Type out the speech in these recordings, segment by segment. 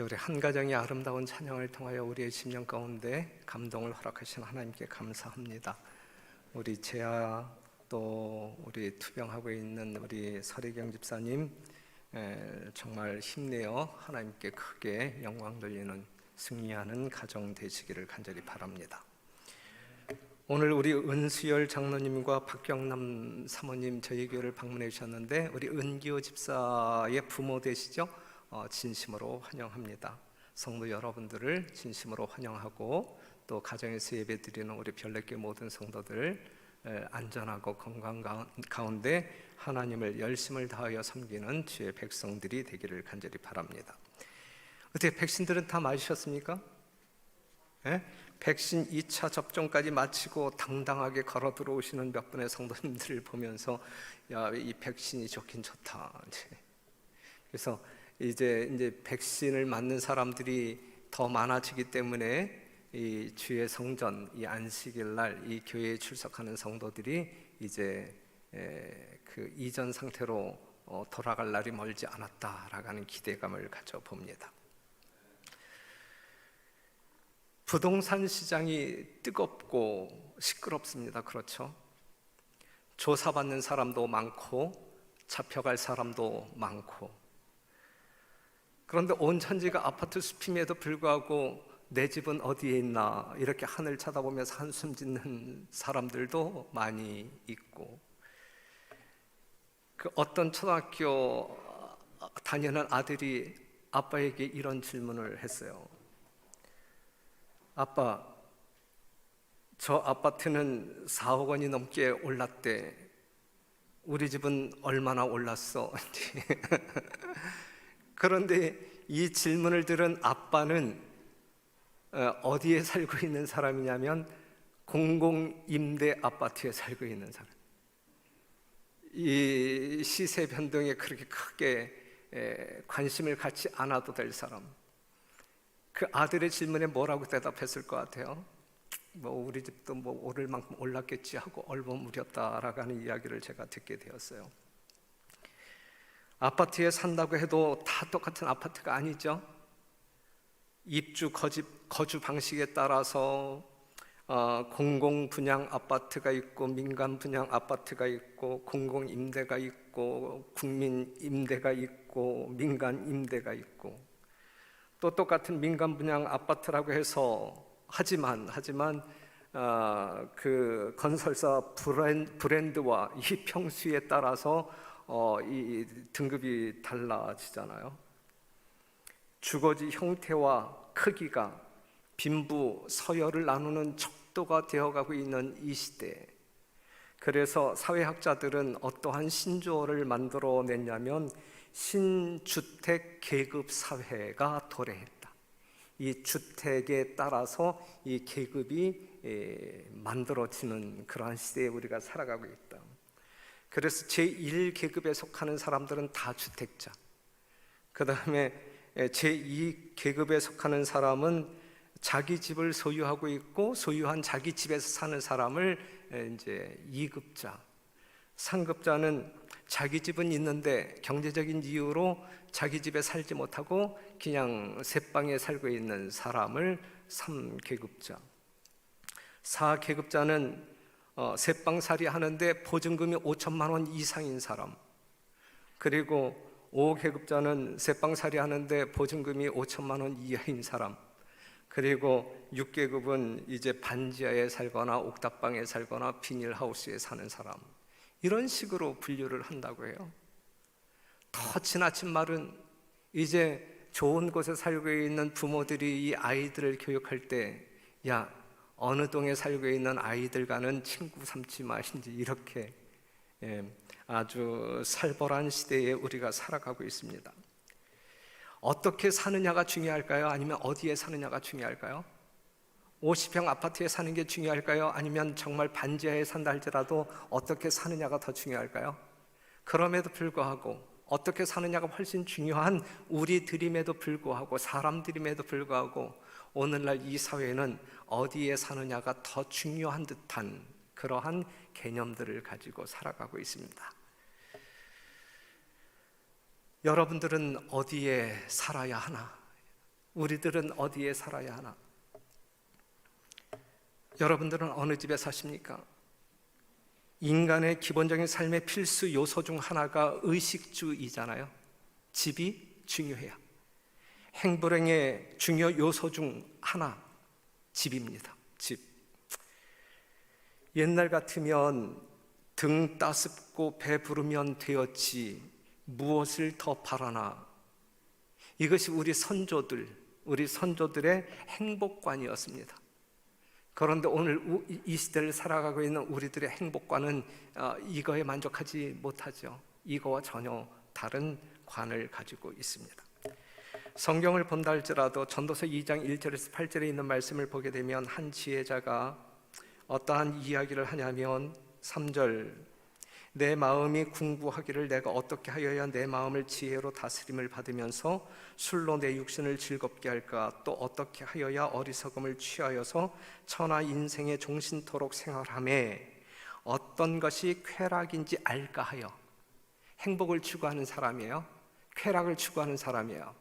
우리 한 가정의 아름다운 찬양을 통하여 우리의 심령 가운데 감동을 허락하신 하나님께 감사합니다. 우리 재아 또 우리 투병하고 있는 우리 설혜경 집사님 정말 힘내어 하나님께 크게 영광 돌리는 승리하는 가정 되시기를 간절히 바랍니다. 오늘 우리 은수열 장로님과 박경남 사모님 저희 교회를 방문해 주셨는데 우리 은기호 집사의 부모 되시죠? 진심으로 환영합니다. 성도 여러분들을 진심으로 환영하고 또 가정에서 예배드리는 우리 별내교회 모든 성도들 안전하고 건강 가운데 하나님을 열심을 다하여 섬기는 주의 백성들이 되기를 간절히 바랍니다. 어떻게 백신들은 다 맞으셨습니까? 네? 백신 2차 접종까지 마치고 당당하게 걸어 들어오시는 몇 분의 성도님들을 보면서 야, 이 백신이 좋긴 좋다. 그래서 이제 백신을 맞는 사람들이 더 많아지기 때문에 이 주의 성전, 이 안식일 날 이 교회에 출석하는 성도들이 이제 그 이전 상태로 돌아갈 날이 멀지 않았다라고 하는 기대감을 가져봅니다. 부동산 시장이 뜨겁고 시끄럽습니다. 그렇죠? 조사받는 사람도 많고 잡혀갈 사람도 많고, 그런데 온 천지가 아파트 숲임에도 불구하고 내 집은 어디에 있나 이렇게 하늘 쳐다보면서 한숨 짓는 사람들도 많이 있고, 그 어떤 초등학교 다니는 아들이 아빠에게 이런 질문을 했어요. 아빠, 저 아파트는 4억 원이 넘게 올랐대. 우리 집은 얼마나 올랐어? 그런데 이 질문을 들은 아빠는 어디에 살고 있는 사람이냐면 공공임대 아파트에 살고 있는 사람. 이 시세 변동에 그렇게 크게 관심을 갖지 않아도 될 사람. 그 아들의 질문에 뭐라고 대답했을 것 같아요? 뭐 우리 집도 뭐 오를 만큼 올랐겠지 하고 얼버무렸다라고 하는 이야기를 제가 듣게 되었어요. 아파트에 산다고 해도 다 똑같은 아파트가 아니죠. 입주 거주 방식에 따라서 공공 분양 아파트가 있고 민간 분양 아파트가 있고 공공 임대가 있고 국민 임대가 있고 민간 임대가 있고, 또 똑같은 민간 분양 아파트라고 해서 하지만 그 건설사 브랜드와 이 평수에 따라서 이 등급이 달라지잖아요. 주거지 형태와 크기가 빈부 서열을 나누는 척도가 되어가고 있는 이 시대, 그래서 사회학자들은 어떠한 신조어를 만들어냈냐면 신주택 계급 사회가 도래했다. 이 주택에 따라서 이 계급이 만들어지는 그러한 시대에 우리가 살아가고 있다. 그래서 제1계급에 속하는 사람들은 다 주택자, 그 다음에 제2계급에 속하는 사람은 자기 집을 소유하고 있고 소유한 자기 집에서 사는 사람을 이제 2급자, 3급자는 자기 집은 있는데 경제적인 이유로 자기 집에 살지 못하고 그냥 새방에 살고 있는 사람을 3계급자, 4계급자는 새방살이 하는데 보증금이 5천만 원 이상인 사람, 그리고 5계급자는 새방살이 하는데 보증금이 5천만 원 이하인 사람, 그리고 6계급은 이제 반지하에 살거나 옥탑방에 살거나 비닐하우스에 사는 사람, 이런 식으로 분류를 한다고 해요. 더 지나친 말은 이제 좋은 곳에 살고 있는 부모들이 이 아이들을 교육할 때 야, 어느 동에 살고 있는 아이들과는 친구 삼지 마신지, 이렇게 아주 살벌한 시대에 우리가 살아가고 있습니다. 어떻게 사느냐가 중요할까요? 아니면 어디에 사느냐가 중요할까요? 50평 아파트에 사는 게 중요할까요? 아니면 정말 반지하에 산다 할지라도 어떻게 사느냐가 더 중요할까요? 그럼에도 불구하고 어떻게 사느냐가 훨씬 중요한 우리들임에도 불구하고, 사람들임에도 불구하고 오늘날 이 사회는 어디에 사느냐가 더 중요한 듯한 그러한 개념들을 가지고 살아가고 있습니다. 여러분들은 어디에 살아야 하나? 우리들은 어디에 살아야 하나? 여러분들은 어느 집에 사십니까? 인간의 기본적인 삶의 필수 요소 중 하나가 의식주이잖아요. 집이 중요해요. 행불행의 중요 요소 중 하나, 집입니다. 집. 옛날 같으면 등 따숩고 배 부르면 되었지 무엇을 더 바라나. 이것이 우리 선조들의 행복관이었습니다. 그런데 오늘 이 시대를 살아가고 있는 우리들의 행복관은 이거에 만족하지 못하죠. 이거와 전혀 다른 관을 가지고 있습니다. 성경을 본다 할지라도 전도서 2장 1절에서 8절에 있는 말씀을 보게 되면 한 지혜자가 어떠한 이야기를 하냐면 3절, 내 마음이 궁구하기를 내가 어떻게 하여야 내 마음을 지혜로 다스림을 받으면서 술로 내 육신을 즐겁게 할까, 또 어떻게 하여야 어리석음을 취하여서 천하 인생의 종신토록 생활하매 어떤 것이 쾌락인지 알까 하여. 행복을 추구하는 사람이에요. 쾌락을 추구하는 사람이에요.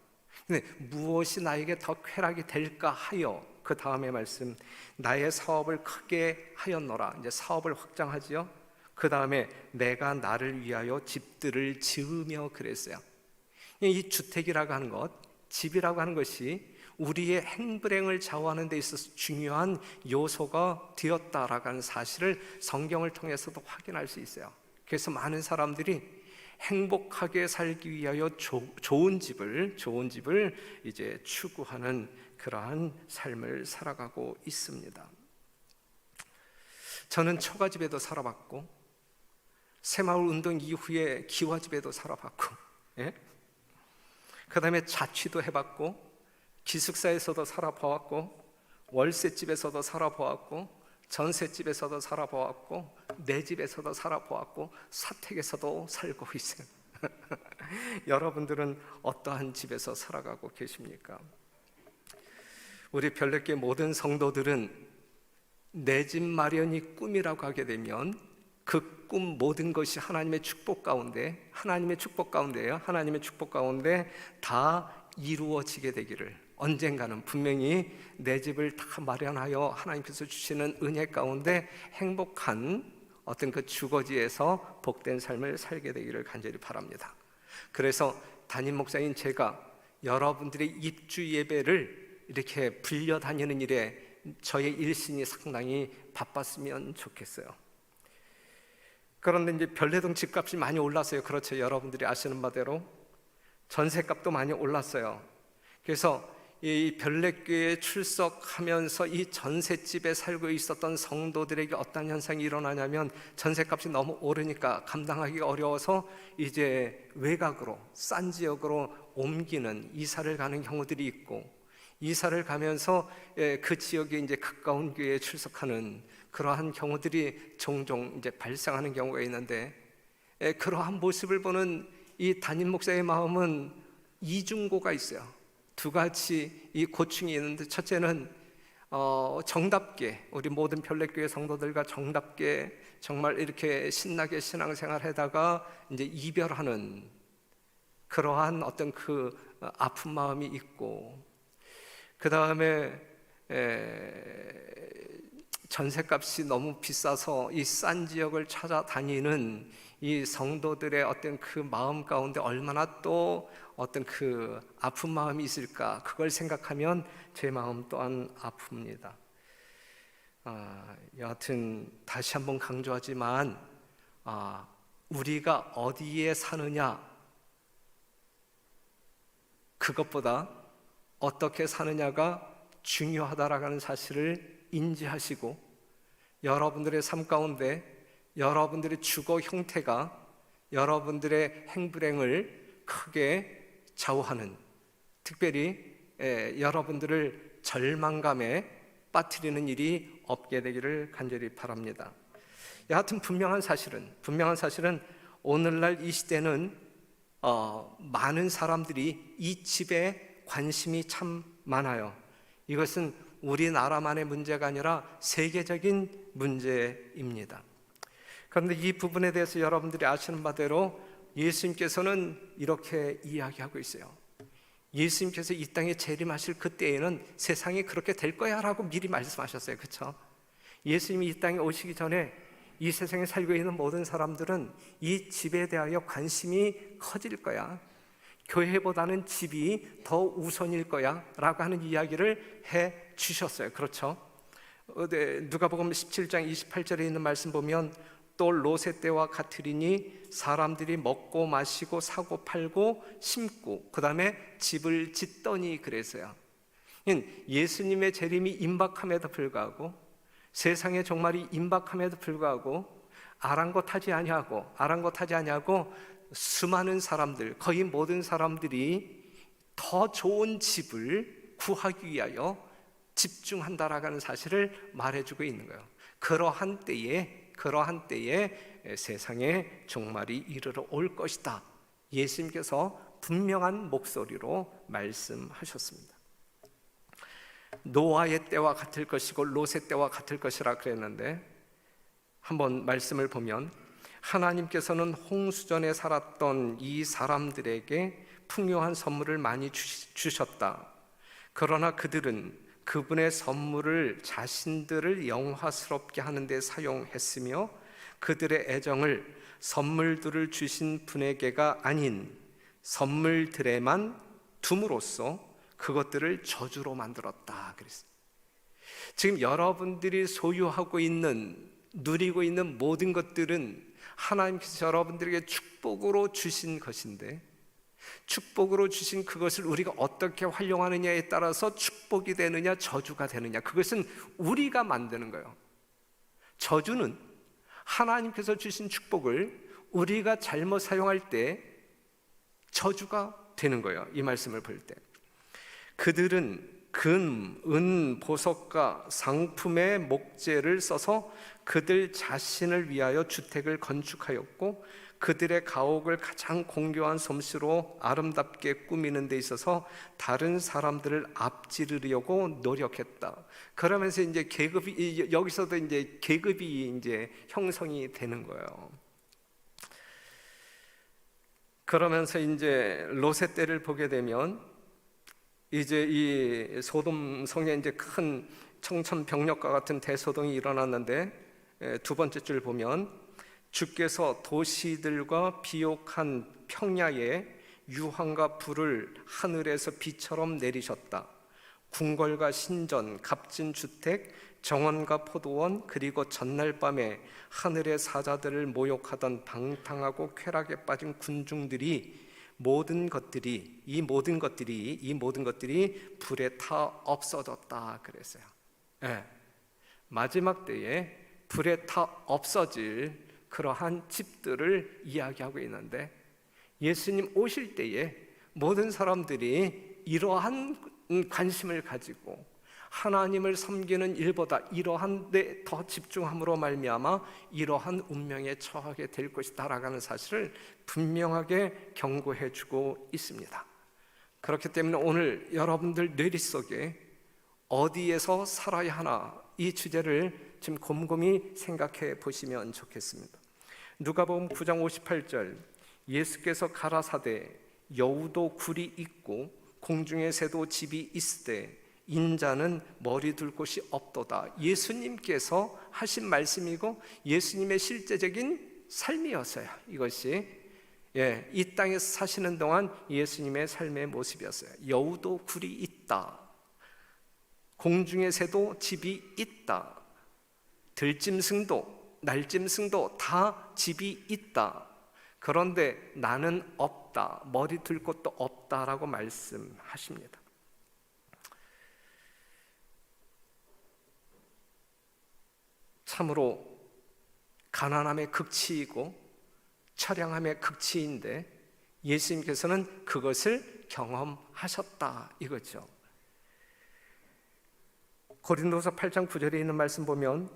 근데 무엇이 나에게 더 쾌락이 될까 하여, 그 다음에 말씀, 나의 사업을 크게 하였노라. 이제 사업을 확장하지요. 그 다음에 내가 나를 위하여 집들을 지으며 그랬어요. 이 주택이라고 하는 것, 집이라고 하는 것이 우리의 행불행을 좌우하는 데 있어서 중요한 요소가 되었다라고 하는 사실을 성경을 통해서도 확인할 수 있어요. 그래서 많은 사람들이 행복하게 살기 위하여 좋은 집을 이제 추구하는 그러한 삶을 살아가고 있습니다. 저는 처가집에도 살아봤고 새마을 운동 이후에 기와집에도 살아봤고, 그 다음에 자취도 해봤고, 기숙사에서도 살아보았고, 월세집에서도 살아보았고, 전셋집에서도 살아보았고, 내 집에서도 살아보았고, 사택에서도 살고 있어요. 여러분들은 어떠한 집에서 살아가고 계십니까? 우리 별내교회 모든 성도들은 내 집 마련이 꿈이라고 하게 되면 그 꿈 모든 것이 하나님의 축복 가운데예요. 하나님의 축복 가운데 다 이루어지게 되기를, 언젠가는 분명히 내 집을 다 마련하여 하나님께서 주시는 은혜 가운데 행복한 어떤 그 주거지에서 복된 삶을 살게 되기를 간절히 바랍니다. 그래서 담임 목사인 제가 여러분들의 입주 예배를 이렇게 불려다니는 일에 저의 일신이 상당히 바빴으면 좋겠어요. 그런데 이제 별내동 집값이 많이 올랐어요. 그렇죠. 여러분들이 아시는 바대로 전세값도 많이 올랐어요. 그래서 이 별내교회에 출석하면서 이 전셋집에 살고 있었던 성도들에게 어떤 현상이 일어나냐면 전셋값이 너무 오르니까 감당하기 어려워서 이제 외곽으로, 싼 지역으로 옮기는, 이사를 가는 경우들이 있고, 이사를 가면서 그 지역에 이제 가까운 교회에 출석하는 그러한 경우들이 종종 이제 발생하는 경우가 있는데, 그러한 모습을 보는 이 담임 목사의 마음은 이중고가 있어요. 두 가지 이 고충이 있는데, 첫째는 정답게 우리 모든 별내교회 성도들과 정답게 정말 이렇게 신나게 신앙생활하다가 이제 이별하는 그러한 어떤 그 아픈 마음이 있고, 그 다음에 전셋값이 너무 비싸서 이 싼 지역을 찾아다니는 이 성도들의 어떤 그 마음 가운데 얼마나 또 어떤 그 아픈 마음이 있을까, 그걸 생각하면 제 마음 또한 아픕니다. 여하튼 다시 한번 강조하지만 우리가 어디에 사느냐, 그것보다 어떻게 사느냐가 중요하다라는 사실을 인지하시고, 여러분들의 삶 가운데 여러분들의 주거 형태가 여러분들의 행불행을 크게 좌우하는, 특별히 여러분들을 절망감에 빠뜨리는 일이 없게 되기를 간절히 바랍니다. 여하튼 분명한 사실은 오늘날 이 시대는 많은 사람들이 이 집에 관심이 참 많아요. 이것은 우리나라만의 문제가 아니라 세계적인 문제입니다. 그런데 이 부분에 대해서 여러분들이 아시는 바대로 예수님께서는 이렇게 이야기하고 있어요. 예수님께서 이 땅에 재림하실 그때에는 세상이 그렇게 될 거야 라고 미리 말씀하셨어요. 그렇죠? 예수님이 이 땅에 오시기 전에 이 세상에 살고 있는 모든 사람들은 이 집에 대하여 관심이 커질 거야, 교회보다는 집이 더 우선일 거야 라고 하는 이야기를 해 주셨어요. 그렇죠? 누가복음 17장 28절에 있는 말씀 보면 또 롯의 때와 같으리니 사람들이 먹고 마시고 사고 팔고 심고 그 다음에 집을 짓더니 그래서요. 예수님의 재림이 임박함에도 불구하고, 세상의 종말이 임박함에도 불구하고 아랑곳하지 아니하고 수많은 사람들, 거의 모든 사람들이 더 좋은 집을 구하기 위하여 집중한다라는 사실을 말해주고 있는 거예요. 그러한 때에 세상의 종말이 이르러 올 것이다, 예수님께서 분명한 목소리로 말씀하셨습니다. 노아의 때와 같을 것이고 롯의 때와 같을 것이라 그랬는데, 한번 말씀을 보면 하나님께서는 홍수전에 살았던 이 사람들에게 풍요한 선물을 많이 주셨다. 그러나 그들은 그분의 선물을 자신들을 영화스럽게 하는 데 사용했으며 그들의 애정을 선물들을 주신 분에게가 아닌 선물들에만 둠으로써 그것들을 저주로 만들었다 그랬어요. 지금 여러분들이 소유하고 있는, 누리고 있는 모든 것들은 하나님께서 여러분들에게 축복으로 주신 것인데, 축복으로 주신 그것을 우리가 어떻게 활용하느냐에 따라서 축복이 되느냐 저주가 되느냐, 그것은 우리가 만드는 거예요. 저주는 하나님께서 주신 축복을 우리가 잘못 사용할 때 저주가 되는 거예요. 이 말씀을 볼 때 그들은 금, 은, 보석과 상품의 목재를 써서 그들 자신을 위하여 주택을 건축하였고 그들의 가옥을 가장 공교한 솜씨로 아름답게 꾸미는 데 있어서 다른 사람들을 앞지르려고 노력했다. 그러면서 이제 여기서도 이제 계급이 이제 형성이 되는 거예요. 그러면서 이제 롯의 때를 보게 되면 이제 이 소돔 성에 이제 큰 청천벽력과 같은 대소동이 일어났는데, 두 번째 줄 보면 주께서 도시들과 비옥한 평야에 유황과 불을 하늘에서 비처럼 내리셨다. 궁궐과 신전, 값진 주택, 정원과 포도원, 그리고 전날 밤에 하늘의 사자들을 모욕하던 방탕하고 쾌락에 빠진 군중들이 이 모든 것들이 불에 타 없어졌다 그랬어요. 네. 마지막 때에 불에 타 없어질 그러한 집들을 이야기하고 있는데, 예수님 오실 때에 모든 사람들이 이러한 관심을 가지고 하나님을 섬기는 일보다 이러한 데 더 집중함으로 말미암아 이러한 운명에 처하게 될 것이다 라는 사실을 분명하게 경고해 주고 있습니다. 그렇기 때문에 오늘 여러분들 뇌리 속에 어디에서 살아야 하나, 이 주제를 지금 곰곰이 생각해 보시면 좋겠습니다. 누가복음 9장 58절, 예수께서 가라사대 여우도 굴이 있고 공중의 새도 집이 있으되 인자는 머리 둘 곳이 없도다. 예수님께서 하신 말씀이고 예수님의 실제적인 삶이었어요. 이것이 이 땅에서 사시는 동안 예수님의 삶의 모습이었어요. 여우도 굴이 있다, 공중의 새도 집이 있다, 들짐승도 날짐승도 다 집이 있다. 그런데 나는 없다, 머리 둘 곳도 없다라고 말씀하십니다. 참으로 가난함의 극치이고 처량함의 극치인데 예수님께서는 그것을 경험하셨다 이거죠. 고린도서 8장 9절에 있는 말씀 보면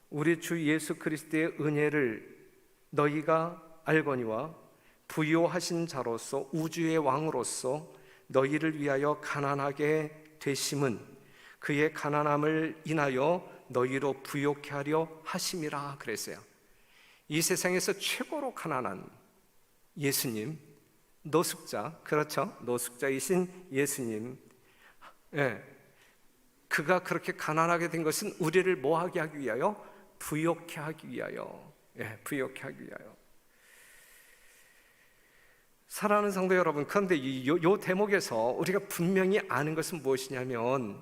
우리 주 예수 그리스도의 은혜를 너희가 알거니와 부요하신 자로서 우주의 왕으로서 너희를 위하여 가난하게 되심은 그의 가난함을 인하여 너희로 부요케 하려 하심이라 그랬어요. 이 세상에서 최고로 가난한 예수님, 노숙자, 그렇죠? 노숙자이신 예수님, 예, 그가 그렇게 가난하게 된 것은 우리를 뭐하게 하기 위하여? 부욕해 하기 위하여. 예, 부욕해 하기 위하여. 사랑하는 성도 여러분, 그런데 요 대목에서 우리가 분명히 아는 것은 무엇이냐면,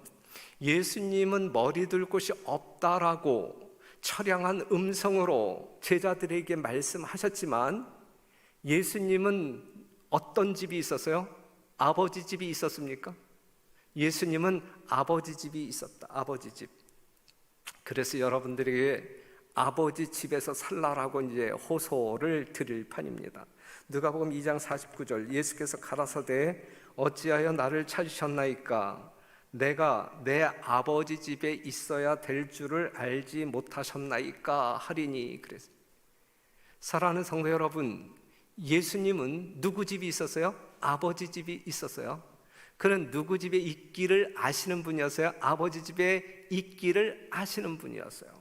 예수님은 머리 둘 곳이 없다라고 처량한 음성으로 제자들에게 말씀하셨지만, 예수님은 어떤 집이 있었어요? 아버지 집이 있었습니까? 예수님은 아버지 집이 있었다. 아버지 집. 그래서 여러분들에게 아버지 집에서 살라라고 이제 호소를 드릴 판입니다. 누가복음 2장 49절, 예수께서 가라사대 어찌하여 나를 찾으셨나이까? 내가 내 아버지 집에 있어야 될 줄을 알지 못하셨나이까 하리니. 그래서 사랑하는 성도 여러분, 예수님은 누구 집이 있었어요? 아버지 집이 있었어요. 그는 누구 집에 있기를 아시는 분이었어요? 아버지 집에 있기를 아시는 분이었어요.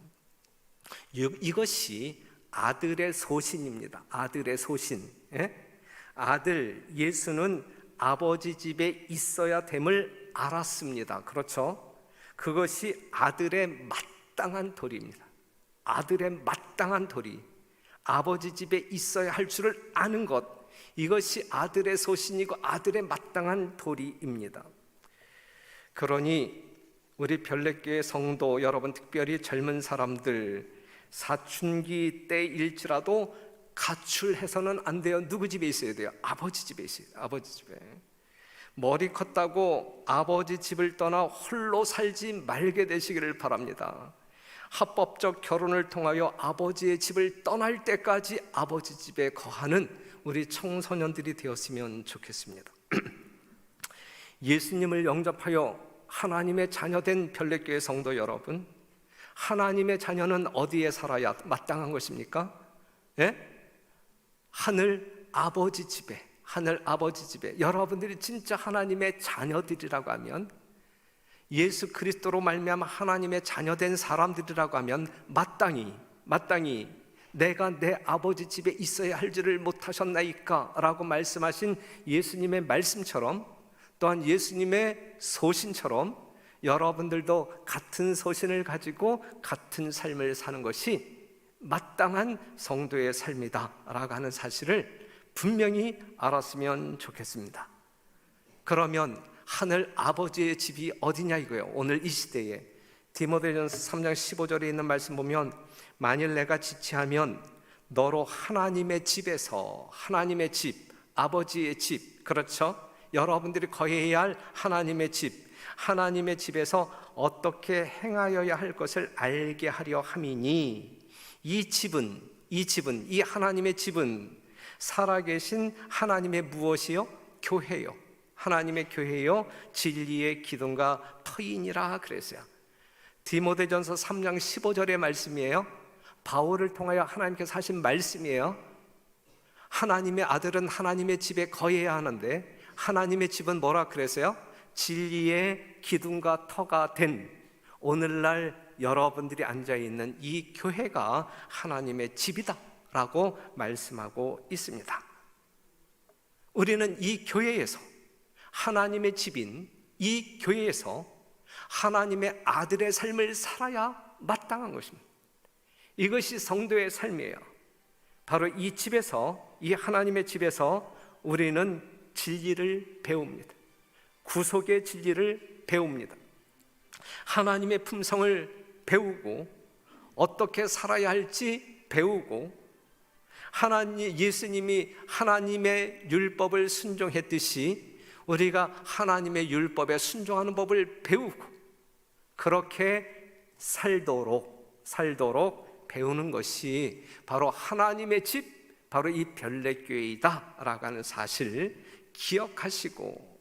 이것이 아들의 소신입니다. 아들의 소신. 예? 아들 예수는 아버지 집에 있어야 됨을 알았습니다. 그렇죠? 그것이 아들의 마땅한 도리입니다. 아들의 마땅한 도리. 아버지 집에 있어야 할 줄을 아는 것, 이것이 아들의 소신이고 아들의 마땅한 도리입니다. 그러니 우리 별내교회 성도 여러분, 특별히 젊은 사람들, 사춘기 때일지라도 가출해서는 안 돼요. 누구 집에 있어야 돼요? 아버지 집에 있어야 돼요. 아버지 집에. 머리 컸다고 아버지 집을 떠나 홀로 살지 말게 되시기를 바랍니다. 합법적 결혼을 통하여 아버지의 집을 떠날 때까지 아버지 집에 거하는 우리 청소년들이 되었으면 좋겠습니다. 예수님을 영접하여 하나님의 자녀된 별내교회 성도 여러분, 하나님의 자녀는 어디에 살아야 마땅한 것입니까? 예? 하늘 아버지 집에, 하늘 아버지 집에. 여러분들이 진짜 하나님의 자녀들이라고 하면, 예수 그리스도로 말미암아 하나님의 자녀된 사람들이라고 하면 마땅히 내가 내 아버지 집에 있어야 할 줄을 못하셨나이까? 라고 말씀하신 예수님의 말씀처럼, 또한 예수님의 소신처럼 여러분들도 같은 소신을 가지고 같은 삶을 사는 것이 마땅한 성도의 삶이다 라고 하는 사실을 분명히 알았으면 좋겠습니다. 그러면 하늘 아버지의 집이 어디냐 이거예요. 오늘 이 시대에 디모데전서 3장 15절에 있는 말씀 보면, 만일 내가 지체하면 너로 하나님의 집에서, 하나님의 집, 아버지의 집, 그렇죠? 여러분들이 거해야 할 하나님의 집, 하나님의 집에서 어떻게 행하여야 할 것을 알게 하려 함이니, 이 하나님의 집은 살아계신 하나님의 무엇이요? 교회요. 하나님의 교회요, 진리의 기둥과 터인이라 그랬어요. 디모데전서 3장 15절의 말씀이에요. 바울을 통하여 하나님께서 하신 말씀이에요. 하나님의 아들은 하나님의 집에 거해야 하는데, 하나님의 집은 뭐라 그랬어요? 진리의 기둥과 터가 된, 오늘날 여러분들이 앉아있는 이 교회가 하나님의 집이다 라고 말씀하고 있습니다. 우리는 이 교회에서, 하나님의 집인 이 교회에서 하나님의 아들의 삶을 살아야 마땅한 것입니다. 이것이 성도의 삶이에요. 바로 이 집에서, 이 하나님의 집에서 우리는 진리를 배웁니다. 구속의 진리를 배웁니다. 하나님의 품성을 배우고 어떻게 살아야 할지 배우고, 예수님이 하나님의 율법을 순종했듯이 우리가 하나님의 율법에 순종하는 법을 배우고, 그렇게 살도록 배우는 것이 바로 하나님의 집, 바로 이 별내교회이다 라고 하는 사실 기억하시고,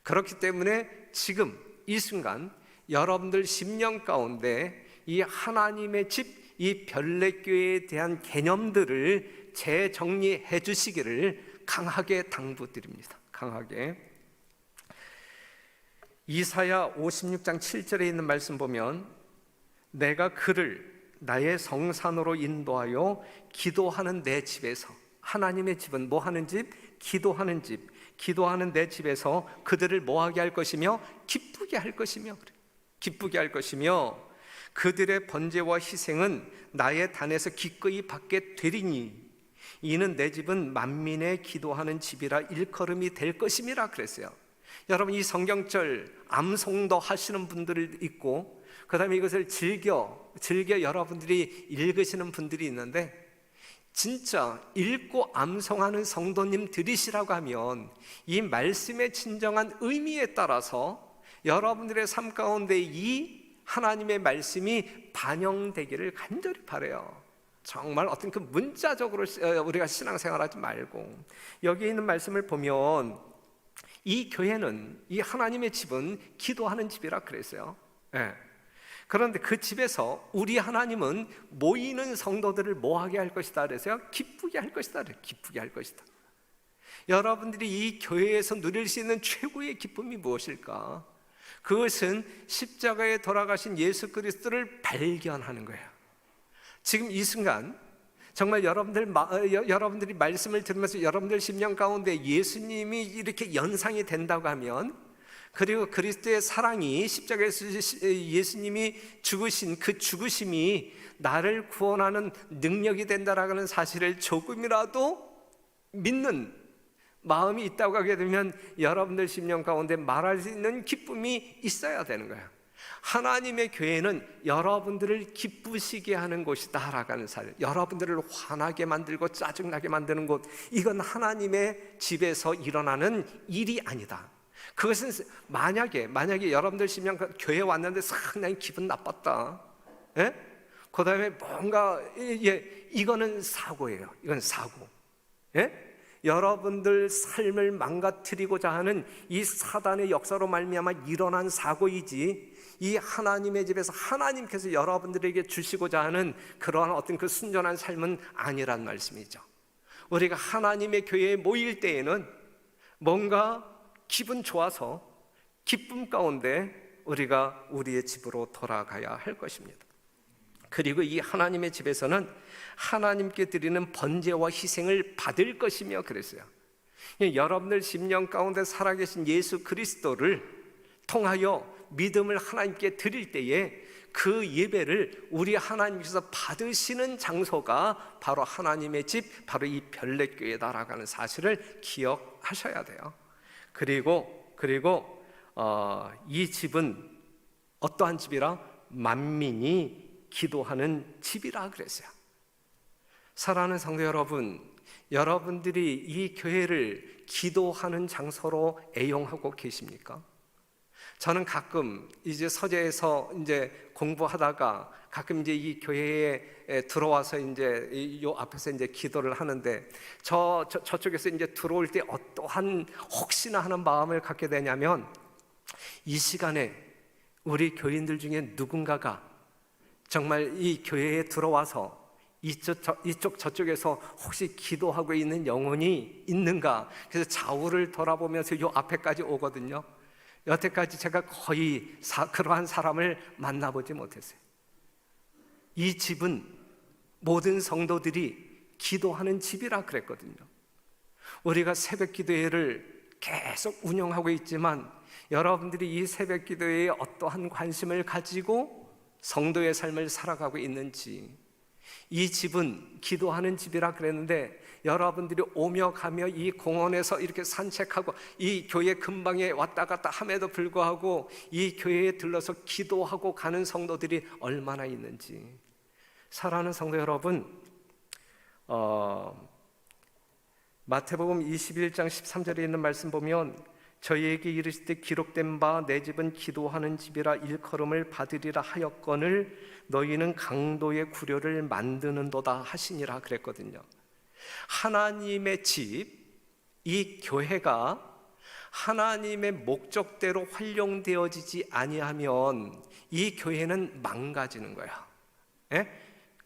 그렇기 때문에 지금 이 순간 여러분들 심령 가운데 이 하나님의 집, 이 별내교회에 대한 개념들을 재정리해 주시기를 강하게 당부드립니다. 강하게. 이사야 56장 7절에 있는 말씀 보면, 내가 그를 나의 성산으로 인도하여 기도하는 내 집에서, 하나님의 집은 뭐 하는 집? 기도하는 집. 기도하는 내 집에서 그들을 뭐하게 할 것이며 기쁘게 할 것이며, 기쁘게 할 것이며, 그들의 번제와 희생은 나의 단에서 기꺼이 받게 되리니 이는 내 집은 만민의 기도하는 집이라 일컬음이 될 것임이라 그랬어요. 여러분, 이 성경절 암송도 하시는 분들이 있고, 그 다음에 이것을 즐겨 여러분들이 읽으시는 분들이 있는데, 진짜 읽고 암송하는 성도님 들이시라고 하면 이 말씀의 진정한 의미에 따라서 여러분들의 삶 가운데 이 하나님의 말씀이 반영되기를 간절히 바라요. 정말 어떤 그 문자적으로 우리가 신앙생활하지 말고, 여기 있는 말씀을 보면 이 교회는, 이 하나님의 집은 기도하는 집이라 그랬어요. 네. 그런데 그 집에서 우리 하나님은 모이는 성도들을 뭐하게 할 것이다 그래서요? 기쁘게 할 것이다. 기쁘게 할 것이다. 여러분들이 이 교회에서 누릴 수 있는 최고의 기쁨이 무엇일까? 그것은 십자가에 돌아가신 예수 그리스도를 발견하는 거예요. 지금 이 순간 정말 여러분들이 말씀을 들으면서 여러분들 심령 가운데 예수님이 이렇게 연상이 된다고 하면, 그리고 그리스도의 사랑이 십자가에서 예수님이 죽으신 그 죽으심이 나를 구원하는 능력이 된다라는 사실을 조금이라도 믿는 마음이 있다고 하게 되면 여러분들 심령 가운데 말할 수 있는 기쁨이 있어야 되는 거예요. 하나님의 교회는 여러분들을 기쁘시게 하는 곳이다 라는 사실, 여러분들을 화나게 만들고 짜증나게 만드는 곳, 이건 하나님의 집에서 일어나는 일이 아니다. 그것은 만약에 여러분들 심령 교회 왔는데 상당히 기분 나빴다, 예? 그 다음에 뭔가 이거는 사고예요. 이건 사고, 예? 여러분들 삶을 망가뜨리고자 하는 이 사단의 역사로 말미암아 일어난 사고이지, 이 하나님의 집에서 하나님께서 여러분들에게 주시고자 하는 그러한 어떤 그 순전한 삶은 아니란 말씀이죠. 우리가 하나님의 교회에 모일 때에는 뭔가 기분 좋아서 기쁨 가운데 우리가 우리의 집으로 돌아가야 할 것입니다. 그리고 이 하나님의 집에서는 하나님께 드리는 번제와 희생을 받을 것이며 그랬어요. 여러분들 심령 가운데 살아계신 예수 그리스도를 통하여 믿음을 하나님께 드릴 때에 그 예배를 우리 하나님께서 받으시는 장소가 바로 하나님의 집, 바로 이 별내교회다라고 하는 사실을 기억하셔야 돼요. 그리고 이 집은 어떠한 집이라? 만민이 기도하는 집이라 그랬어요. 사랑하는 성도 여러분, 여러분들이 이 교회를 기도하는 장소로 애용하고 계십니까? 저는 가끔 이제 서재에서 이제 공부하다가 가끔 이제 이 교회에 들어와서 이제 요 앞에서 이제 기도를 하는데 저쪽에서 이제 들어올 때 어떠한 혹시나 하는 마음을 갖게 되냐면, 이 시간에 우리 교인들 중에 누군가가 정말 이 교회에 들어와서 이쪽 저쪽에서 혹시 기도하고 있는 영혼이 있는가, 그래서 좌우를 돌아보면서 요 앞에까지 오거든요. 여태까지 제가 거의 그러한 사람을 만나보지 못했어요. 이 집은 모든 성도들이 기도하는 집이라 그랬거든요. 우리가 새벽 기도회를 계속 운영하고 있지만 여러분들이 이 새벽 기도회에 어떠한 관심을 가지고 성도의 삶을 살아가고 있는지, 이 집은 기도하는 집이라 그랬는데 여러분들이 오며 가며 이 공원에서 이렇게 산책하고 이 교회 근방에 왔다 갔다 함에도 불구하고 이 교회에 들러서 기도하고 가는 성도들이 얼마나 있는지. 사랑하는 성도 여러분, 마태복음 21장 13절에 있는 말씀 보면, 저희에게 이르실 때 기록된 바 내 집은 기도하는 집이라 일컬음을 받으리라 하였거늘 너희는 강도의 구려를 만드는도다 하시니라 그랬거든요. 하나님의 집, 이 교회가 하나님의 목적대로 활용되어지지 아니하면 이 교회는 망가지는 거야. 예?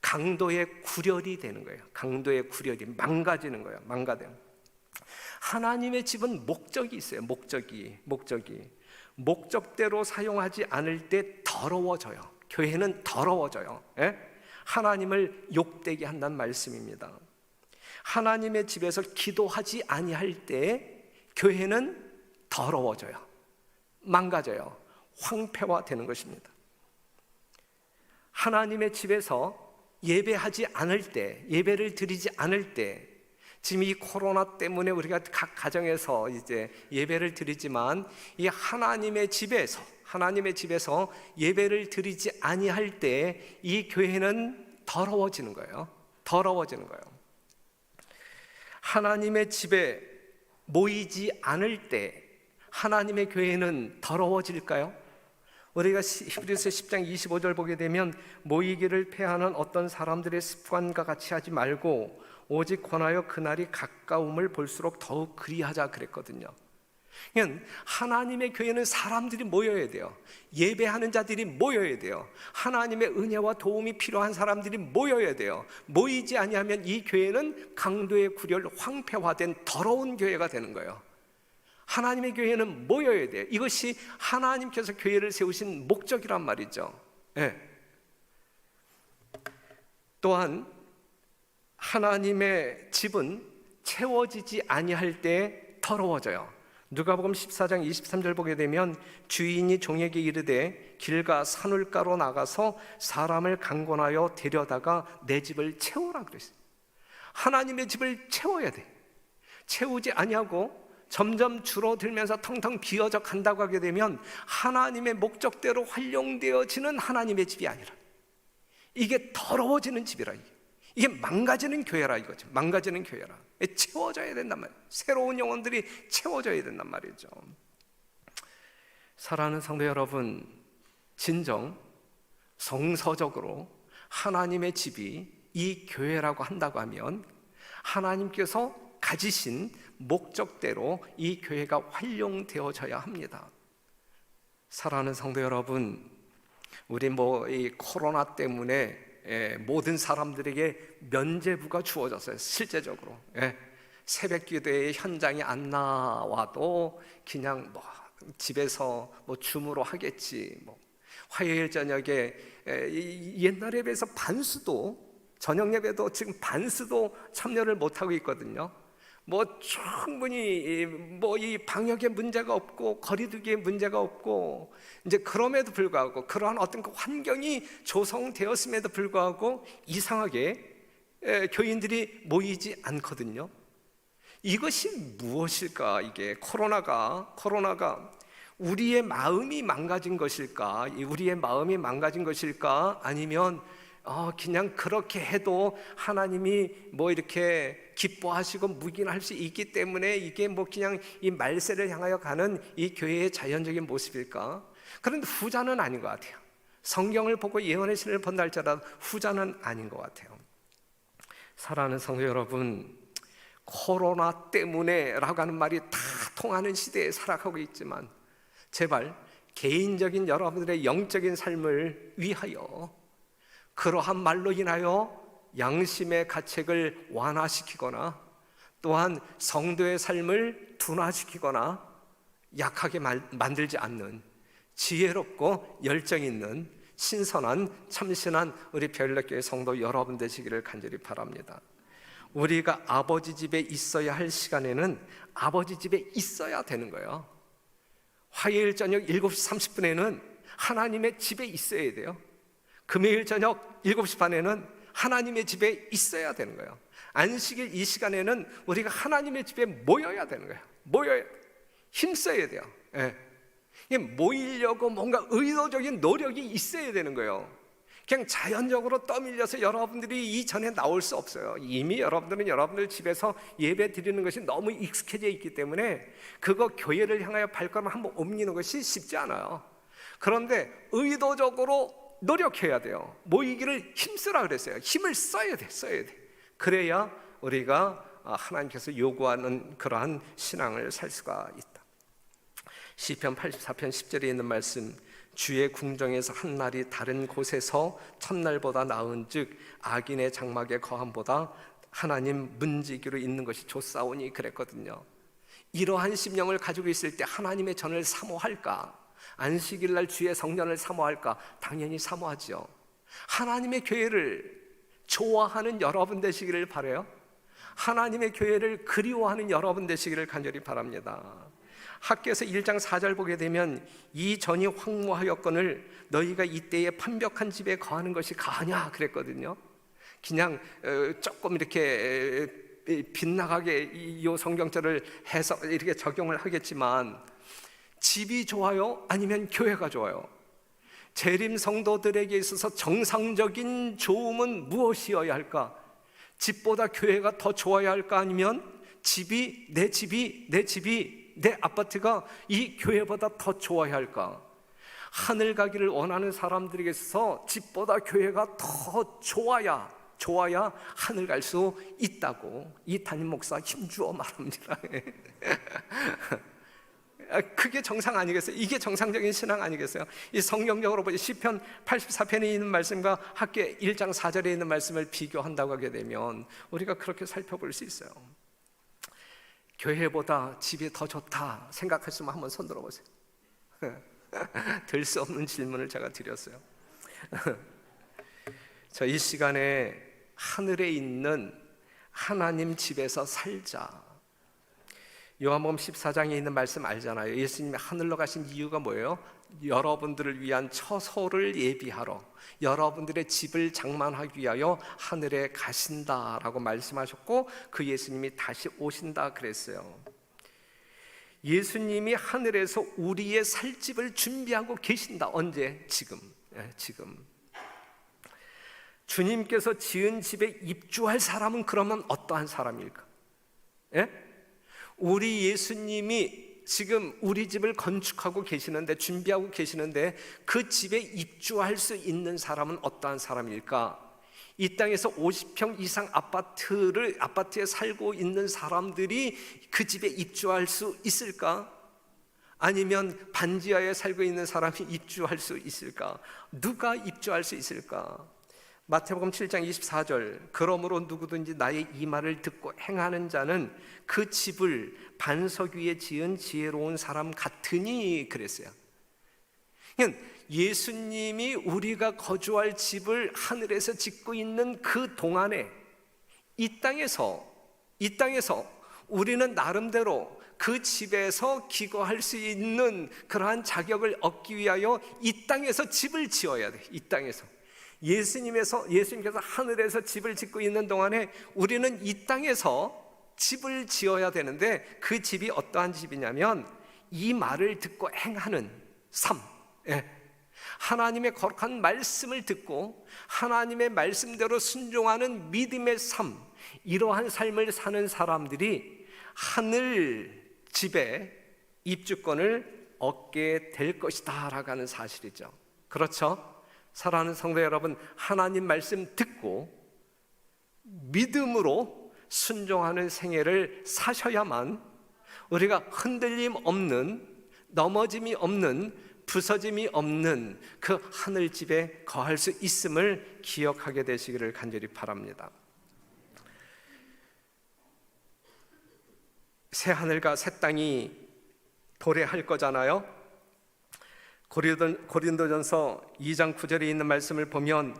강도의 구렬이 되는 거예요. 강도의 구렬이 망가지는 거예요. 망가져요. 하나님의 집은 목적이 있어요. 목적대로 사용하지 않을 때 더러워져요. 교회는 더러워져요. 예? 하나님을 욕되게 한다는 말씀입니다. 하나님의 집에서 기도하지 아니할 때 교회는 더러워져요, 망가져요, 황폐화되는 것입니다. 하나님의 집에서 예배하지 않을 때, 예배를 드리지 않을 때, 지금 이 코로나 때문에 우리가 각 가정에서 이제 예배를 드리지만 이 하나님의 집에서 예배를 드리지 아니할 때 이 교회는 더러워지는 거예요. 더러워지는 거예요. 하나님의 집에 모이지 않을 때 하나님의 교회는 더러워질까요? 우리가 히브리서 10장 25절 보게 되면 모이기를 패하는 어떤 사람들의 습관과 같이 하지 말고 오직 권하여 그날이 가까움을 볼수록 더욱 그리하자 그랬거든요. 그러니까 하나님의 교회는 사람들이 모여야 돼요. 예배하는 자들이 모여야 돼요. 하나님의 은혜와 도움이 필요한 사람들이 모여야 돼요. 모이지 아니하면 이 교회는 강도의 구렬, 황폐화된 더러운 교회가 되는 거예요. 하나님의 교회는 모여야 돼요. 이것이 하나님께서 교회를 세우신 목적이란 말이죠. 네. 또한 하나님의 집은 채워지지 아니할 때 더러워져요. 누가복음 14장 23절 보게 되면 주인이 종에게 이르되 길가 산울가로 나가서 사람을 강권하여 데려다가 내 집을 채우라 그랬어요. 하나님의 집을 채워야 돼. 채우지 아니하고 점점 줄어들면서 텅텅 비어져 간다고 하게 되면 하나님의 목적대로 활용되어지는 하나님의 집이 아니라 이게 더러워지는 집이라, 이게 망가지는 교회라 이거죠. 망가지는 교회라. 채워져야 된단 말이에요. 새로운 영혼들이 채워져야 된단 말이죠. 사랑하는 성도 여러분, 진정 성서적으로 하나님의 집이 이 교회라고 한다고 하면 하나님께서 가지신 목적대로 이 교회가 활용되어져야 합니다. 사랑하는 성도 여러분, 우리 이 코로나 때문에 모든 사람들에게 면죄부가 주어졌어요. 실제적으로 새벽 기도회 현장에 안 나와도 그냥 집에서 줌으로 하겠지. 화요일 저녁에 옛날에 비해서 저녁 예배도 지금 반수도 참여를 못 하고 있거든요. 충분히 이 방역에 문제가 없고 거리두기에 문제가 없고 이제 그럼에도 불구하고 그러한 어떤 그 환경이 조성되었음에도 불구하고 이상하게 교인들이 모이지 않거든요. 이것이 무엇일까? 이게 코로나가 우리의 마음이 망가진 것일까? 우리의 마음이 망가진 것일까? 아니면 그냥 그렇게 해도 하나님이 이렇게 기뻐하시고 묵인할 수 있기 때문에 이게 그냥 이 말세를 향하여 가는 이 교회의 자연적인 모습일까? 그런데 후자는 아닌 것 같아요. 성경을 보고 예언의 신을 본다 할지라도 후자는 아닌 것 같아요. 사랑하는 성도 여러분, 코로나 때문에 라고 하는 말이 다 통하는 시대에 살아가고 있지만 제발 개인적인 여러분들의 영적인 삶을 위하여 그러한 말로 인하여 양심의 가책을 완화시키거나 또한 성도의 삶을 둔화시키거나 약하게 만들지 않는 지혜롭고 열정 있는 신선한 참신한 우리 별내교회 성도 여러분 되시기를 간절히 바랍니다. 우리가 아버지 집에 있어야 할 시간에는 아버지 집에 있어야 되는 거예요. 화요일 저녁 7시 30분에는 하나님의 집에 있어야 돼요. 금요일 저녁 7시 반에는 하나님의 집에 있어야 되는 거예요. 안식일 이 시간에는 우리가 하나님의 집에 모여야 되는 거예요. 힘써야 돼요. 모이려고 뭔가 의도적인 노력이 있어야 되는 거예요. 그냥 자연적으로 떠밀려서 여러분들이 이전에 나올 수 없어요. 이미 여러분들은 여러분들 집에서 예배 드리는 것이 너무 익숙해져 있기 때문에 그거 교회를 향하여 발걸음을 한번 옮기는 것이 쉽지 않아요. 그런데 의도적으로 노력해야 돼요. 모이기를 힘쓰라 그랬어요. 힘을 써야 돼. 그래야 우리가 하나님께서 요구하는 그러한 신앙을 살 수가 있다. 시편 84편 10절에 있는 말씀, 주의 궁정에서 한 날이 다른 곳에서 첫날보다 나은즉 악인의 장막의 거함보다 하나님 문지기로 있는 것이 좋사오니 그랬거든요. 이러한 심령을 가지고 있을 때 하나님의 전을 사모할까? 안식일날 주의 성전을 사모할까? 당연히 사모하죠. 하나님의 교회를 좋아하는 여러분 되시기를 바라요. 하나님의 교회를 그리워하는 여러분 되시기를 간절히 바랍니다. 학개서 1장 4절 보게 되면 이 전이 황무하였거늘 너희가 이때에 판벽한 집에 거하는 것이 가하냐 그랬거든요. 그냥 조금 이렇게 빗나가게 이 성경절을 해서 이렇게 적용을 하겠지만, 집이 좋아요? 아니면 교회가 좋아요? 재림 성도들에게 있어서 정상적인 좋음은 무엇이어야 할까? 집보다 교회가 더 좋아야 할까? 아니면 내 아파트가 이 교회보다 더 좋아야 할까? 하늘 가기를 원하는 사람들에게 있어서 집보다 교회가 더 좋아야 하늘 갈 수 있다고 이 담임 목사 힘주어 말합니다. 그게 정상 아니겠어요? 이게 정상적인 신앙 아니겠어요? 이 성경적으로 보지 시편 84편에 있는 말씀과 학개 1장 4절에 있는 말씀을 비교한다고 하게 되면 우리가 그렇게 살펴볼 수 있어요. 교회보다 집이 더 좋다 생각하시면 한번 손 들어보세요. 될 수 없는 질문을 제가 드렸어요. 자, 이 시간에 하늘에 있는 하나님 집에서 살자. 요한복음 14장에 있는 말씀 알잖아요. 예수님이 하늘로 가신 이유가 뭐예요? 여러분들을 위한 처소를 예비하러, 여러분들의 집을 장만하기 위하여 하늘에 가신다라고 말씀하셨고, 그 예수님이 다시 오신다 그랬어요. 예수님이 하늘에서 우리의 살 집을 준비하고 계신다. 언제? 지금. 지금. 주님께서 지은 집에 입주할 사람은 그러면 어떠한 사람일까? 우리 예수님이 지금 우리 집을 건축하고 계시는데, 준비하고 계시는데, 그 집에 입주할 수 있는 사람은 어떠한 사람일까? 이 땅에서 50평 이상 아파트에 살고 있는 사람들이 그 집에 입주할 수 있을까? 아니면 반지하에 살고 있는 사람이 입주할 수 있을까? 누가 입주할 수 있을까? 마태복음 7장 24절, 그러므로 누구든지 나의 이 말을 듣고 행하는 자는 그 집을 반석 위에 지은 지혜로운 사람 같으니 그랬어요. 예수님이 우리가 거주할 집을 하늘에서 짓고 있는 그 동안에 이 땅에서 우리는 나름대로 그 집에서 기거할 수 있는 그러한 자격을 얻기 위하여 이 땅에서 집을 지어야 돼. 이 땅에서 예수님께서 하늘에서 집을 짓고 있는 동안에 우리는 이 땅에서 집을 지어야 되는데, 그 집이 어떠한 집이냐면 이 말을 듣고 행하는 삶, 하나님의 거룩한 말씀을 듣고 하나님의 말씀대로 순종하는 믿음의 삶, 이러한 삶을 사는 사람들이 하늘 집에 입주권을 얻게 될 것이다 라고 하는 사실이죠. 그렇죠? 사랑하는 성도 여러분, 하나님 말씀 듣고 믿음으로 순종하는 생애를 사셔야만 우리가 흔들림 없는, 넘어짐이 없는, 부서짐이 없는 그 하늘집에 거할 수 있음을 기억하게 되시기를 간절히 바랍니다. 새 하늘과 새 땅이 도래할 거잖아요. 고린도전서 2장 9절에 있는 말씀을 보면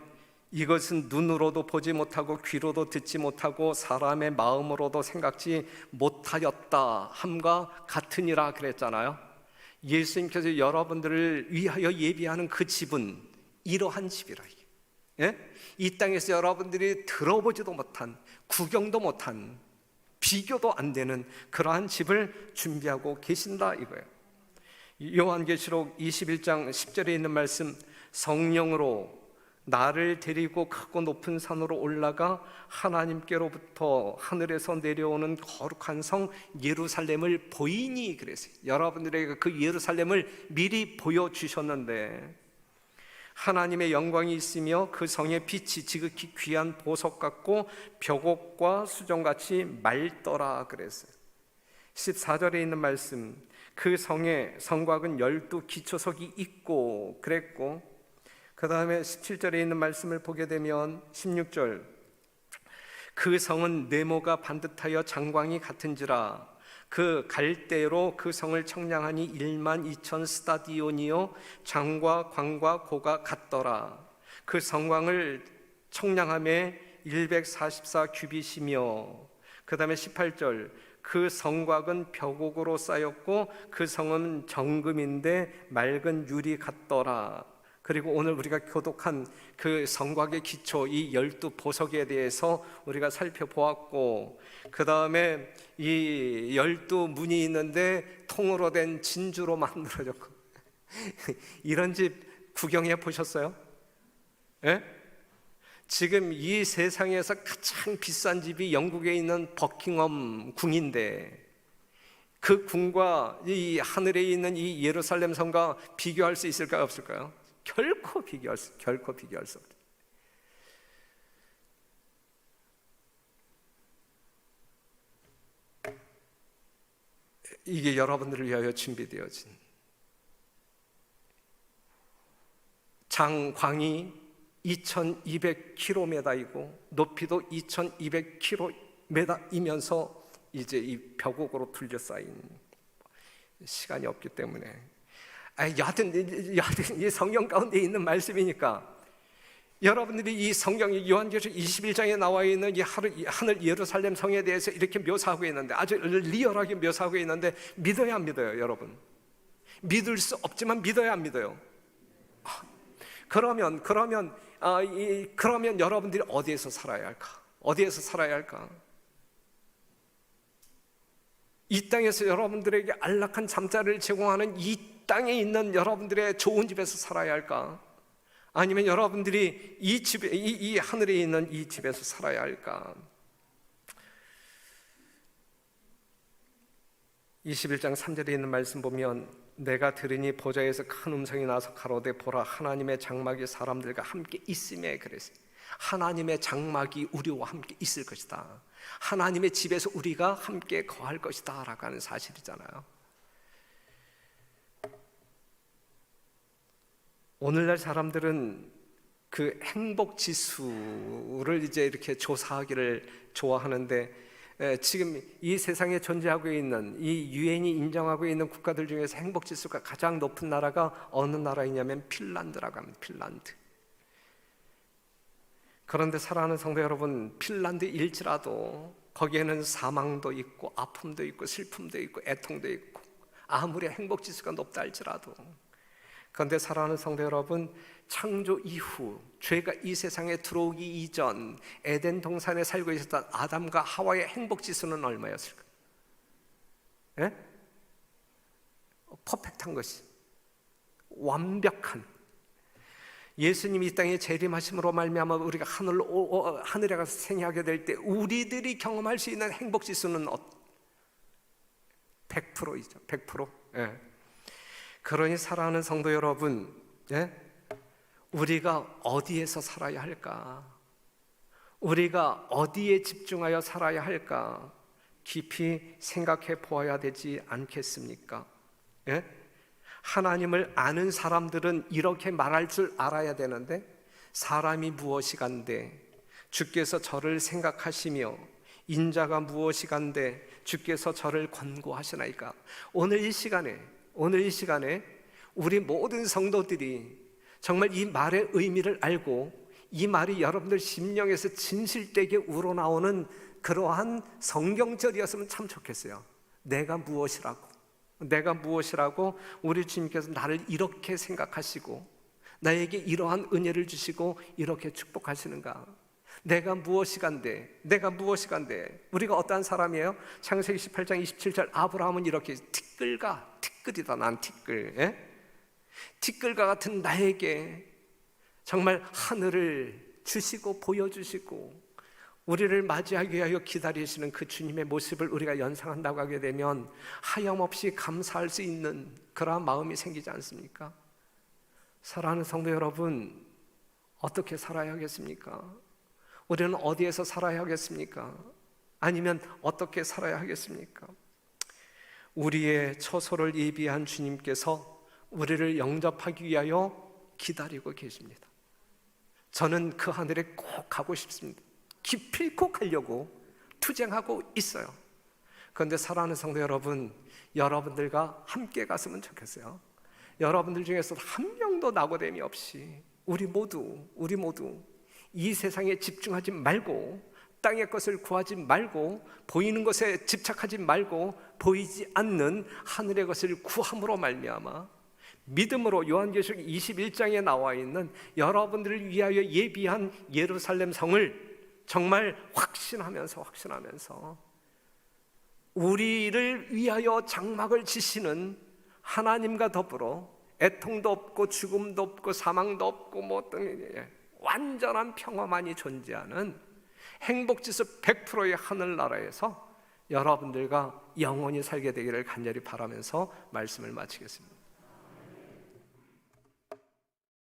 이것은 눈으로도 보지 못하고 귀로도 듣지 못하고 사람의 마음으로도 생각지 못하였다 함과 같으니라 그랬잖아요. 예수님께서 여러분들을 위하여 예비하는 그 집은 이러한 집이라. 이 땅에서 여러분들이 들어보지도 못한, 구경도 못한, 비교도 안 되는 그러한 집을 준비하고 계신다 이거예요. 요한계시록 21장 10절에 있는 말씀, 성령으로 나를 데리고 크고 높은 산으로 올라가 하나님께로부터 하늘에서 내려오는 거룩한 성 예루살렘을 보이니 그랬어요. 여러분들에게 그 예루살렘을 미리 보여주셨는데, 하나님의 영광이 있으며 그 성의 빛이 지극히 귀한 보석 같고 벽옥과 수정같이 맑더라 그랬어요. 14절에 있는 말씀, 그 성에 성곽은 12 기초석이 있고 그랬고, 그 다음에 17절에 있는 말씀을 보게 되면 16절, 그 성은 네모가 반듯하여 장광이 같은지라 그 갈대로 그 성을 청량하니 12,000 스타디온이요 장과 광과 고가 같더라. 그 성광을 청량함에 144 규빗이며 그 다음에 18절, 그 성곽은 벽옥으로 쌓였고 그 성은 정금인데 맑은 유리 같더라. 그리고 오늘 우리가 교독한 그 성곽의 기초, 이 12보석에 대해서 우리가 살펴보았고, 그 다음에 이 12문이 있는데 통으로 된 진주로 만들어졌고 이런 집 구경해 보셨어요? 예? 지금 이 세상에서 가장 비싼 집이 영국에 있는 버킹엄 궁인데, 그 궁과 이 하늘에 있는 이 예루살렘 성과 비교할 수 있을까요, 없을까요? 결코 비교할 수 없죠. 이게 여러분들을 위하여 준비되어진 장광이 2200km이고 높이도 2200km이면서 이제 이 벽옥으로 둘러싸인, 시간이 없기 때문에 여하튼 이 성경 가운데 있는 말씀이니까 여러분들이 이 성경이 요한계시록 21장에 나와 있는 이 하늘 예루살렘 성에 대해서 이렇게 묘사하고 있는데, 아주 리얼하게 묘사하고 있는데 믿어야 안 믿어요, 여러분? 믿을 수 없지만 믿어야 안 믿어요? 그러면 여러분들이 어디에서 살아야 할까? 어디에서 살아야 할까? 이 땅에서 여러분들에게 안락한 잠자리를 제공하는 이 땅에 있는 여러분들의 좋은 집에서 살아야 할까? 아니면 여러분들이 이 집에, 이 하늘에 있는 이 집에서 살아야 할까? 21장 3절에 있는 말씀 보면, 내가 들으니 보좌에서 큰 음성이 나서 가로되 보라, 하나님의 장막이 사람들과 함께 있음에 그랬어요. 하나님의 장막이 우리와 함께 있을 것이다. 하나님의 집에서 우리가 함께 거할 것이다 라고 하는 사실이잖아요. 오늘날 사람들은 그 행복 지수를 이제 이렇게 조사하기를 좋아하는데, 지금 이 세상에 존재하고 있는 이 유엔이 인정하고 있는 국가들 중에서 행복 지수가 가장 높은 나라가 어느 나라이냐면 핀란드라고 합니다. 핀란드. 그런데 사랑하는 성도 여러분, 핀란드일지라도 거기에는 사망도 있고 아픔도 있고 슬픔도 있고 애통도 있고, 아무리 행복 지수가 높다 할지라도, 그런데 사랑하는 성도 여러분, 창조 이후 죄가 이 세상에 들어오기 이전 에덴 동산에 살고 있었던 아담과 하와의 행복 지수는 얼마였을까? 예? 퍼펙트한 것이, 완벽한, 예수님이 이 땅에 재림하심으로 말미암아 우리가 하늘에 가서 생애하게 될 때 우리들이 경험할 수 있는 행복 지수는 100%이죠. 100%. 예. 그러니 사랑하는 성도 여러분, 예? 우리가 어디에서 살아야 할까? 우리가 어디에 집중하여 살아야 할까? 깊이 생각해 보아야 되지 않겠습니까? 예? 하나님을 아는 사람들은 이렇게 말할 줄 알아야 되는데, 사람이 무엇이간데 주께서 저를 생각하시며 인자가 무엇이간데 주께서 저를 권고하시나이까. 오늘 이 시간에 우리 모든 성도들이 정말 이 말의 의미를 알고, 이 말이 여러분들 심령에서 진실되게 우러나오는 그러한 성경절이었으면 참 좋겠어요. 내가 무엇이라고 우리 주님께서 나를 이렇게 생각하시고 나에게 이러한 은혜를 주시고 이렇게 축복하시는가? 내가 무엇이간데 우리가 어떠한 사람이에요? 창세기 18장 27절, 아브라함은 이렇게 티끌이다, 난 티끌. 예? 티끌과 같은 나에게 정말 하늘을 주시고 보여주시고 우리를 맞이하기 위하여 기다리시는 그 주님의 모습을 우리가 연상한다고 하게 되면 하염없이 감사할 수 있는 그러한 마음이 생기지 않습니까? 사랑하는 성도 여러분, 어떻게 살아야 하겠습니까? 우리는 어디에서 살아야 하겠습니까? 아니면 어떻게 살아야 하겠습니까? 우리의 처소를 예비한 주님께서 우리를 영접하기 위하여 기다리고 계십니다. 저는 그 하늘에 꼭 가고 싶습니다. 기필코 가려고 투쟁하고 있어요. 그런데 사랑하는 성도 여러분, 여러분들과 함께 갔으면 좋겠어요. 여러분들 중에서 한 명도 낙오됨이 없이 우리 모두 이 세상에 집중하지 말고 땅의 것을 구하지 말고 보이는 것에 집착하지 말고 보이지 않는 하늘의 것을 구함으로 말미암아 믿음으로 요한계시록 21장에 나와 있는 여러분들을 위하여 예비한 예루살렘 성을 정말 확신하면서 우리를 위하여 장막을 지시는 하나님과 더불어 애통도 없고 죽음도 없고 사망도 없고 뭐 어떤 완전한 평화만이 존재하는 행복지수 100%의 하늘나라에서 여러분들과 영원히 살게 되기를 간절히 바라면서 말씀을 마치겠습니다.